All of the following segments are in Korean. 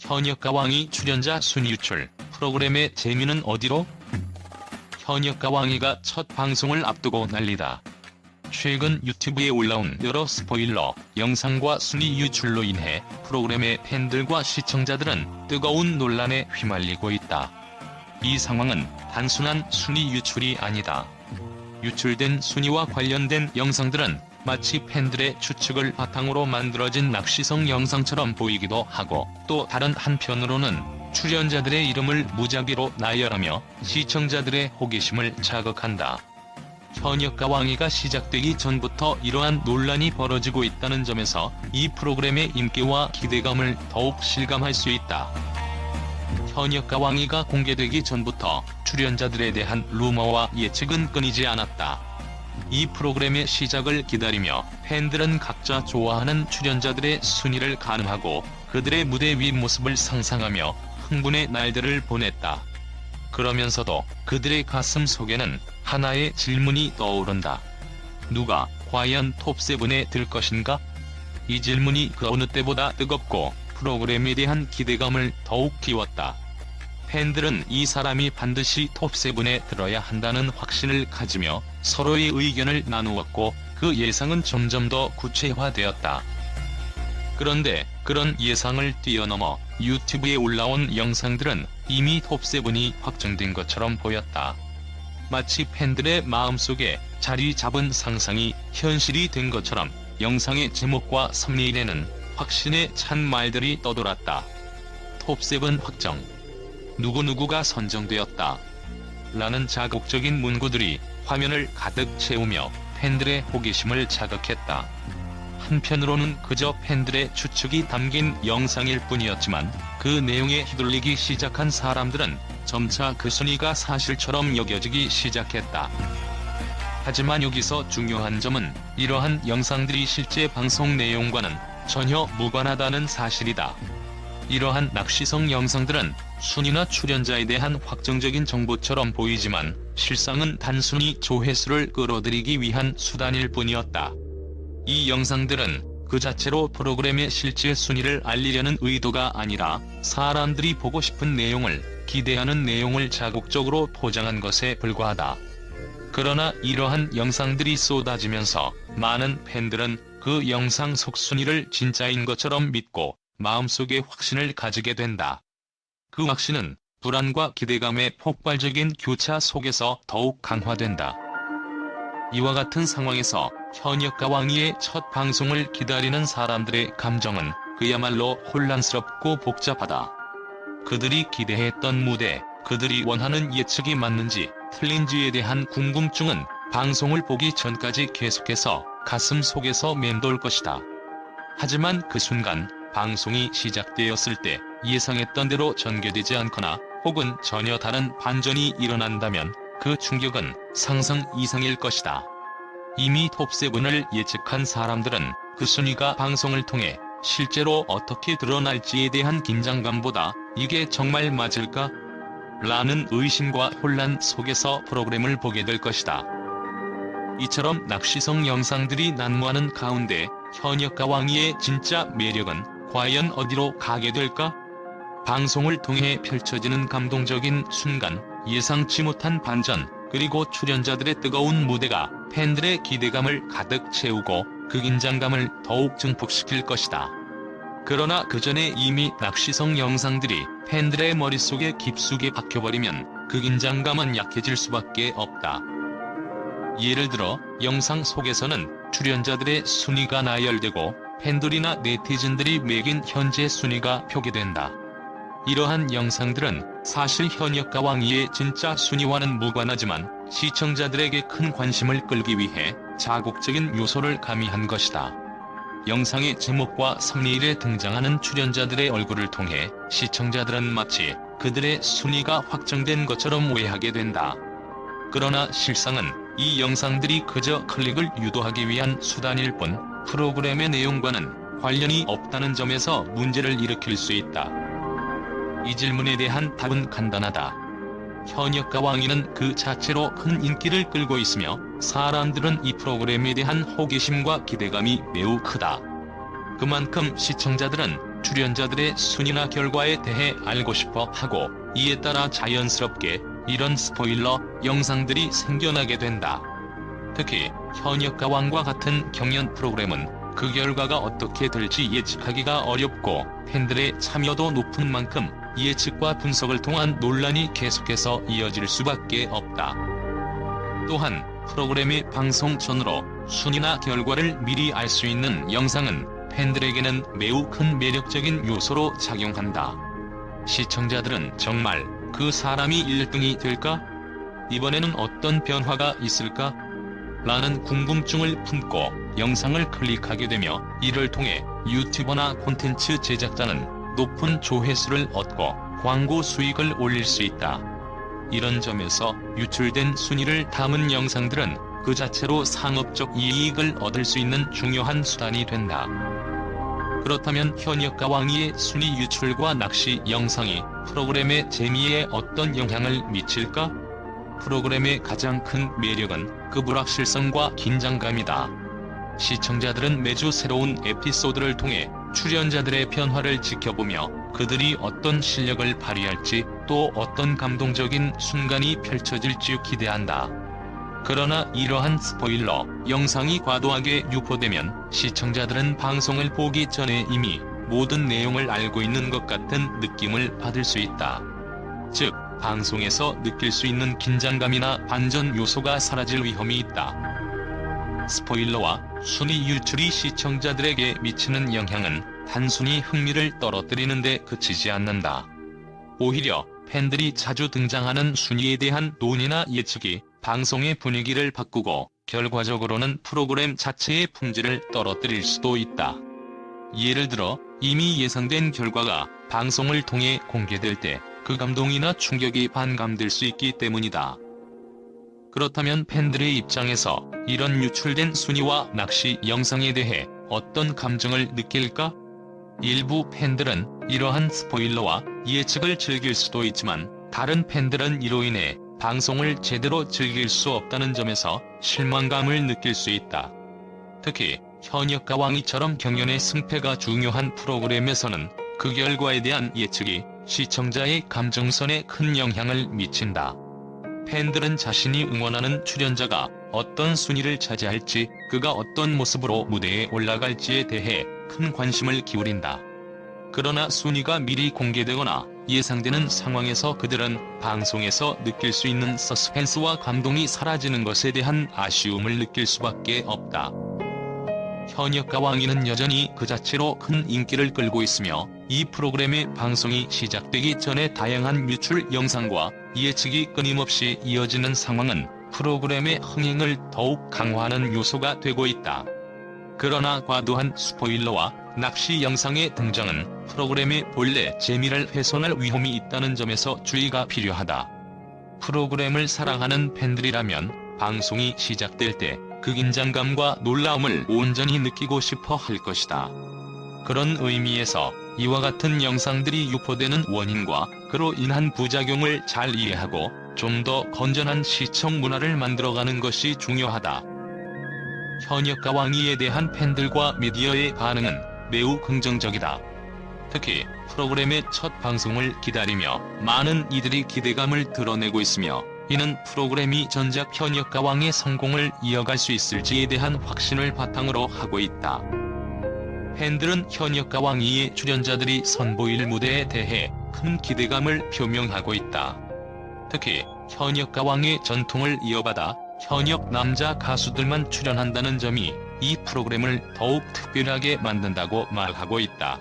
현역가 왕이 출연자 순위 유출, 프로그램의 재미는 어디로? 현역가 왕이가 첫 방송을 앞두고 난리다. 최근 유튜브에 올라온 여러 스포일러 영상과 순위 유출로 인해 프로그램의 팬들과 시청자들은 뜨거운 논란에 휘말리고 있다. 이 상황은 단순한 순위 유출이 아니다. 유출된 순위와 관련된 영상들은 마치 팬들의 추측을 바탕으로 만들어진 낚시성 영상처럼 보이기도 하고, 또 다른 한편으로는 출연자들의 이름을 무작위로 나열하며 시청자들의 호기심을 자극한다. 현역가 왕이가 시작되기 전부터 이러한 논란이 벌어지고 있다는 점에서 이 프로그램의 인기와 기대감을 더욱 실감할 수 있다. 현역가 왕이가 공개되기 전부터 출연자들에 대한 루머와 예측은 끊이지 않았다. 이 프로그램의 시작을 기다리며 팬들은 각자 좋아하는 출연자들의 순위를 가늠하고 그들의 무대 위 모습을 상상하며 흥분의 날들을 보냈다. 그러면서도 그들의 가슴 속에는 하나의 질문이 떠오른다. 누가 과연 톱7에 들 것인가? 이 질문이 그 어느 때보다 뜨겁고 프로그램에 대한 기대감을 더욱 키웠다. 팬들은 이 사람이 반드시 톱7에 들어야 한다는 확신을 가지며 서로의 의견을 나누었고, 그 예상은 점점 더 구체화되었다. 그런데 그런 예상을 뛰어넘어 유튜브에 올라온 영상들은 이미 톱7이 확정된 것처럼 보였다. 마치 팬들의 마음속에 자리 잡은 상상이 현실이 된 것처럼 영상의 제목과 썸네일에는 확신에 찬 말들이 떠돌았다. 톱7 확정. 누구누구가 선정되었다. 라는 자극적인 문구들이 화면을 가득 채우며 팬들의 호기심을 자극했다. 한편으로는 그저 팬들의 추측이 담긴 영상일 뿐이었지만 그 내용에 휘둘리기 시작한 사람들은 점차 그 순위가 사실처럼 여겨지기 시작했다. 하지만 여기서 중요한 점은 이러한 영상들이 실제 방송 내용과는 전혀 무관하다는 사실이다. 이러한 낚시성 영상들은 순위나 출연자에 대한 확정적인 정보처럼 보이지만 실상은 단순히 조회수를 끌어들이기 위한 수단일 뿐이었다. 이 영상들은 그 자체로 프로그램의 실제 순위를 알리려는 의도가 아니라 사람들이 보고 싶은 내용을, 기대하는 내용을 자극적으로 포장한 것에 불과하다. 그러나 이러한 영상들이 쏟아지면서 많은 팬들은 그 영상 속 순위를 진짜인 것처럼 믿고 마음속에 확신을 가지게 된다. 그 확신은 불안과 기대감의 폭발적인 교차 속에서 더욱 강화된다. 이와 같은 상황에서 현역가 왕이의 첫 방송을 기다리는 사람들의 감정은 그야말로 혼란스럽고 복잡하다. 그들이 기대했던 무대, 그들이 원하는 예측이 맞는지 틀린지에 대한 궁금증은 방송을 보기 전까지 계속해서 가슴 속에서 맴돌 것이다. 하지만 그 순간 방송이 시작되었을 때 예상했던 대로 전개되지 않거나 혹은 전혀 다른 반전이 일어난다면 그 충격은 상상 이상일 것이다. 이미 톱7을 예측한 사람들은 그 순위가 방송을 통해 실제로 어떻게 드러날지에 대한 긴장감보다 이게 정말 맞을까? 라는 의심과 혼란 속에서 프로그램을 보게 될 것이다. 이처럼 낚시성 영상들이 난무하는 가운데 현역가 왕이의 진짜 매력은 과연 어디로 가게 될까? 방송을 통해 펼쳐지는 감동적인 순간, 예상치 못한 반전, 그리고 출연자들의 뜨거운 무대가 팬들의 기대감을 가득 채우고 그 긴장감을 더욱 증폭시킬 것이다. 그러나 그 전에 이미 낚시성 영상들이 팬들의 머릿속에 깊숙이 박혀버리면 그 긴장감은 약해질 수밖에 없다. 예를 들어 영상 속에서는 출연자들의 순위가 나열되고 팬들이나 네티즌들이 매긴 현재 순위가 표기된다. 이러한 영상들은 사실 현역가 왕이의 진짜 순위와는 무관하지만 시청자들에게 큰 관심을 끌기 위해 자극적인 요소를 가미한 것이다. 영상의 제목과 썸네일에 등장하는 출연자들의 얼굴을 통해 시청자들은 마치 그들의 순위가 확정된 것처럼 오해하게 된다. 그러나 실상은 이 영상들이 그저 클릭을 유도하기 위한 수단일 뿐 프로그램의 내용과는 관련이 없다는 점에서 문제를 일으킬 수 있다. 이 질문에 대한 답은 간단하다. 현역가 왕이는 그 자체로 큰 인기를 끌고 있으며 사람들은 이 프로그램에 대한 호기심과 기대감이 매우 크다. 그만큼 시청자들은 출연자들의 순위나 결과에 대해 알고 싶어 하고, 이에 따라 자연스럽게 이런 스포일러 영상들이 생겨나게 된다. 특히 현역가왕과 같은 경연 프로그램은 그 결과가 어떻게 될지 예측하기가 어렵고 팬들의 참여도 높은 만큼 예측과 분석을 통한 논란이 계속해서 이어질 수밖에 없다. 또한 프로그램의 방송 전으로 순위나 결과를 미리 알 수 있는 영상은 팬들에게는 매우 큰 매력적인 요소로 작용한다. 시청자들은 정말 그 사람이 1등이 될까? 이번에는 어떤 변화가 있을까? 라는 궁금증을 품고 영상을 클릭하게 되며, 이를 통해 유튜버나 콘텐츠 제작자는 높은 조회수를 얻고 광고 수익을 올릴 수 있다. 이런 점에서 유출된 순위를 담은 영상들은 그 자체로 상업적 이익을 얻을 수 있는 중요한 수단이 된다. 그렇다면 현역가왕이의 순위 유출과 낚시 영상이 프로그램의 재미에 어떤 영향을 미칠까? 프로그램의 가장 큰 매력은 그 불확실성과 긴장감이다. 시청자들은 매주 새로운 에피소드를 통해 출연자들의 변화를 지켜보며 그들이 어떤 실력을 발휘할지, 또 어떤 감동적인 순간이 펼쳐질지 기대한다. 그러나 이러한 스포일러 영상이 과도하게 유포되면 시청자들은 방송을 보기 전에 이미 모든 내용을 알고 있는 것 같은 느낌을 받을 수 있다. 즉, 방송에서 느낄 수 있는 긴장감이나 반전 요소가 사라질 위험이 있다. 스포일러와 순위 유출이 시청자들에게 미치는 영향은 단순히 흥미를 떨어뜨리는 데 그치지 않는다. 오히려 팬들이 자주 등장하는 순위에 대한 논의나 예측이 방송의 분위기를 바꾸고 결과적으로는 프로그램 자체의 품질을 떨어뜨릴 수도 있다. 예를 들어 이미 예상된 결과가 방송을 통해 공개될 때 그 감동이나 충격이 반감될 수 있기 때문이다. 그렇다면 팬들의 입장에서 이런 유출된 순위와 낚시 영상에 대해 어떤 감정을 느낄까? 일부 팬들은 이러한 스포일러와 예측을 즐길 수도 있지만, 다른 팬들은 이로 인해 방송을 제대로 즐길 수 없다는 점에서 실망감을 느낄 수 있다. 특히 현역가왕이처럼 경연의 승패가 중요한 프로그램에서는 그 결과에 대한 예측이 시청자의 감정선에 큰 영향을 미친다. 팬들은 자신이 응원하는 출연자가 어떤 순위를 차지할지, 그가 어떤 모습으로 무대에 올라갈지에 대해 큰 관심을 기울인다. 그러나 순위가 미리 공개되거나 예상되는 상황에서 그들은 방송에서 느낄 수 있는 서스펜스와 감동이 사라지는 것에 대한 아쉬움을 느낄 수밖에 없다. 현역가왕이는 여전히 그 자체로 큰 인기를 끌고 있으며, 이 프로그램의 방송이 시작되기 전에 다양한 유출 영상과 예측이 끊임없이 이어지는 상황은 프로그램의 흥행을 더욱 강화하는 요소가 되고 있다. 그러나 과도한 스포일러와 낚시 영상의 등장은 프로그램의 본래 재미를 훼손할 위험이 있다는 점에서 주의가 필요하다. 프로그램을 사랑하는 팬들이라면 방송이 시작될 때 그 긴장감과 놀라움을 온전히 느끼고 싶어 할 것이다. 그런 의미에서 이와 같은 영상들이 유포되는 원인과 그로 인한 부작용을 잘 이해하고 좀 더 건전한 시청 문화를 만들어가는 것이 중요하다. 현역가왕이에 대한 팬들과 미디어의 반응은 매우 긍정적이다. 특히 프로그램의 첫 방송을 기다리며 많은 이들이 기대감을 드러내고 있으며, 이는 프로그램이 전작 현역가왕의 성공을 이어갈 수 있을지에 대한 확신을 바탕으로 하고 있다. 팬들은 현역가왕 2의 출연자들이 선보일 무대에 대해 큰 기대감을 표명하고 있다. 특히 현역가왕의 전통을 이어받아 현역 남자 가수들만 출연한다는 점이 이 프로그램을 더욱 특별하게 만든다고 말하고 있다.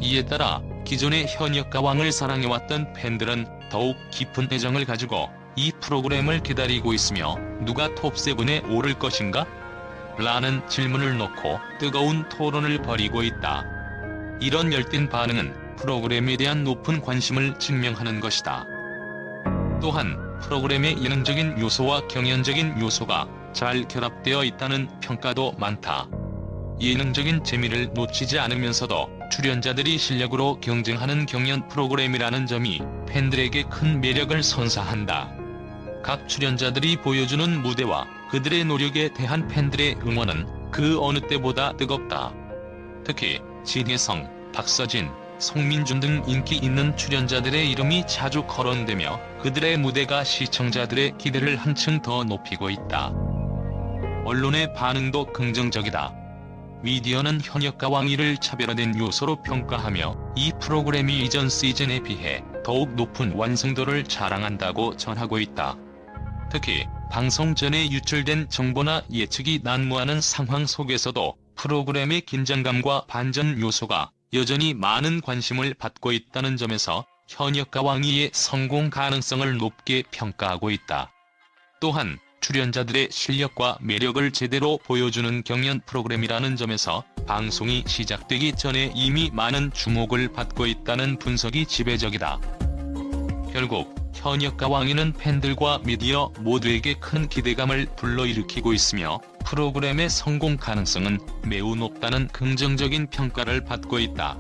이에 따라 기존의 현역가왕을 사랑해왔던 팬들은 더욱 깊은 애정을 가지고 이 프로그램을 기다리고 있으며, 누가 톱7에 오를 것인가? 라는 질문을 놓고 뜨거운 토론을 벌이고 있다. 이런 열띤 반응은 프로그램에 대한 높은 관심을 증명하는 것이다. 또한 프로그램의 예능적인 요소와 경연적인 요소가 잘 결합되어 있다는 평가도 많다. 예능적인 재미를 놓치지 않으면서도 출연자들이 실력으로 경쟁하는 경연 프로그램이라는 점이 팬들에게 큰 매력을 선사한다. 각 출연자들이 보여주는 무대와 그들의 노력에 대한 팬들의 응원은 그 어느 때보다 뜨겁다. 특히 진혜성, 박서진, 송민준 등 인기 있는 출연자들의 이름이 자주 거론되며 그들의 무대가 시청자들의 기대를 한층 더 높이고 있다. 언론의 반응도 긍정적이다. 미디어는 현역과 왕위를 차별화된 요소로 평가하며 이 프로그램이 이전 시즌에 비해 더욱 높은 완성도를 자랑한다고 전하고 있다. 특히 방송 전에 유출된 정보나 예측이 난무하는 상황 속에서도 프로그램의 긴장감과 반전 요소가 여전히 많은 관심을 받고 있다는 점에서 현역과 왕위의 성공 가능성을 높게 평가하고 있다. 또한 출연자들의 실력과 매력을 제대로 보여주는 경연 프로그램이라는 점에서 방송이 시작되기 전에 이미 많은 주목을 받고 있다는 분석이 지배적이다. 결국 현역과 왕위는 팬들과 미디어 모두에게 큰 기대감을 불러일으키고 있으며 프로그램의 성공 가능성은 매우 높다는 긍정적인 평가를 받고 있다.